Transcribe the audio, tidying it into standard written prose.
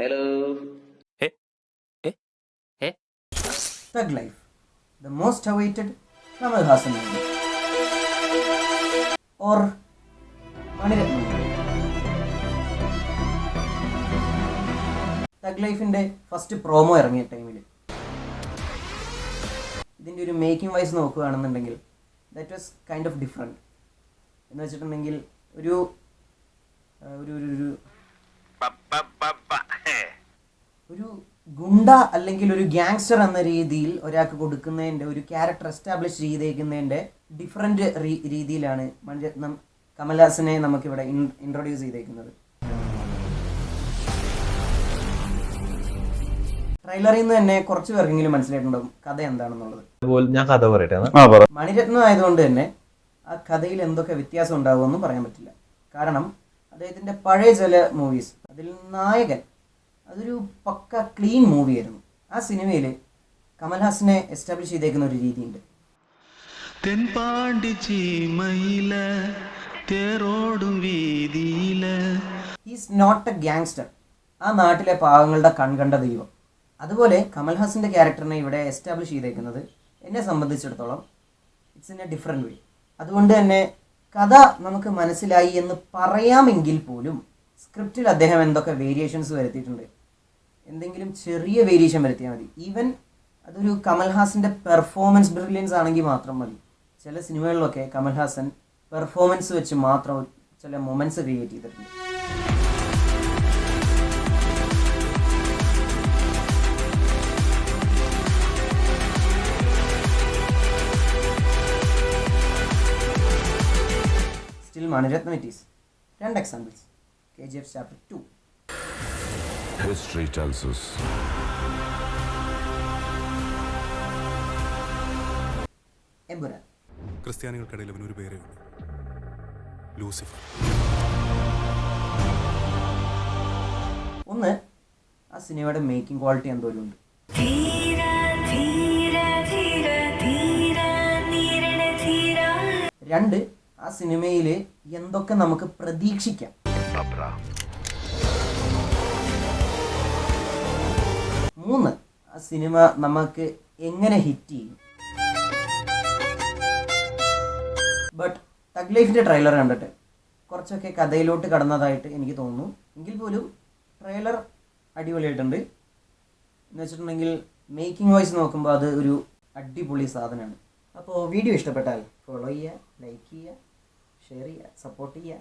Hello. Eh? Eh? Eh? Thug Life, the most awaited Kamal Haasan movie. Or Maniratnam movie. Thug Lifeന്റെ first promo ഇറങ്ങിയ ടൈമിൽ ഇതിൻ്റെ ഒരു making wise നോക്കുകയാണെന്നുണ്ടെങ്കിൽ that was kind of different. എന്ന് വെച്ചിട്ടുണ്ടെങ്കിൽ ഒരു ഒരു ഒരു ഒരു ഗുണ്ട അല്ലെങ്കിൽ ഒരു ഗ്യാങ്സ്റ്റർ എന്ന രീതിയിൽ ഒരാൾക്ക് കൊടുക്കുന്നതിൻ്റെ ഒരു ക്യാരക്ടർ എസ്റ്റാബ്ലിഷ് ചെയ്തേക്കുന്നതിൻ്റെ ഡിഫറെൻറ്റ് രീതിയിലാണ് മണിരത്നം കമൽഹാസനെ നമുക്കിവിടെ ഇൻട്രൊഡ്യൂസ് ചെയ്തേക്കുന്നത്. ട്രെയിലറിൽ നിന്ന് തന്നെ കുറച്ച് പേർക്കെങ്കിലും മനസ്സിലായിട്ടുണ്ടാവും കഥ എന്താണെന്നുള്ളത്. ഞാൻ കഥ പറയട്ടെ. മണിരത്നം ആയതുകൊണ്ട് തന്നെ ആ കഥയിൽ എന്തൊക്കെ വ്യത്യാസം ഉണ്ടാകുമെന്നും പറയാൻ പറ്റില്ല. കാരണം അദ്ദേഹത്തിൻ്റെ പഴയ ചില മൂവീസ് അതിൽ നായകൻ അതൊരു പക്ക ക്ലീൻ മൂവിയായിരുന്നു. ആ സിനിമയിൽ കമൽഹാസനെ എസ്റ്റാബ്ലിഷ് ചെയ്തേക്കുന്ന ഒരു രീതിയുണ്ട്. ഹീസ് നോട്ട് എ ഗ്യാങ്സ്റ്റർ, ആ നാട്ടിലെ പാവങ്ങളുടെ കൺകണ്ട ദൈവം. അതുപോലെ കമൽഹാസൻ്റെ ക്യാരക്ടറിനെ ഇവിടെ എസ്റ്റാബ്ലിഷ് ചെയ്തേക്കുന്നത് എന്നെ സംബന്ധിച്ചിടത്തോളം ഇറ്റ്സ് ഇൻ എ ഡിഫറെൻറ്റ് വേ. അതുകൊണ്ട് തന്നെ കഥ നമുക്ക് മനസ്സിലായി എന്ന് പറയാമെങ്കിൽ പോലും സ്ക്രിപ്റ്റിൽ അദ്ദേഹം എന്തൊക്കെ വേരിയേഷൻസ് വരുത്തിയിട്ടുണ്ട്. എന്തെങ്കിലും ചെറിയ വേരിയേഷൻ വരുത്തിയാൽ മതി. ഈവൻ അതൊരു കമൽഹാസൻ്റെ പെർഫോമൻസ് ബ്രില്യൻസ് ആണെങ്കിൽ മാത്രം മതി. ചില സിനിമകളിലൊക്കെ കമൽഹാസൻ പെർഫോമൻസ് വെച്ച് മാത്രം ചില മൊമെൻറ്റ്സ് ക്രിയേറ്റ് ചെയ്തിട്ടുണ്ട്. Still Maniratnam it is. 2 examples. KGF chapter 2. History tells us. Empuraan. ക്രിസ്ത്യാനികൾക്കിടയിൽ അവനൊരു പേരേ ഉള്ളൂ, ലൂസിഫർ. ഒന്ന്, ആ സിനിമയുടെ മേക്കിംഗ് ക്വാളിറ്റി എന്തോരം ഉണ്ട്. രണ്ട്, ആ സിനിമയിൽ എന്തൊക്കെ നമുക്ക് പ്രതീക്ഷിക്കാം. മൂന്ന്, ആ സിനിമ നമുക്ക് എങ്ങനെ ഹിറ്റ് ചെയ്യും. ബട്ട് തഗ് ലൈഫിൻ്റെ ട്രെയിലർ കണ്ടിട്ട് കുറച്ചൊക്കെ കഥയിലോട്ട് കടന്നതായിട്ട് എനിക്ക് തോന്നുന്നു. എങ്കിൽ പോലും ട്രെയിലർ അടിപൊളിയായിട്ടുണ്ട്. എന്ന് വെച്ചിട്ടുണ്ടെങ്കിൽ മേക്കിംഗ് വൈസ് നോക്കുമ്പോൾ അത് ഒരു അടിപൊളി സാധനമാണ്. അപ്പോൾ വീഡിയോ ഇഷ്ടപ്പെട്ടാൽ ഫോളോ ചെയ്യുക, ലൈക്ക് ചെയ്യുക, ഷെയർ ചെയ്യുക, സപ്പോർട്ട് ചെയ്യുക.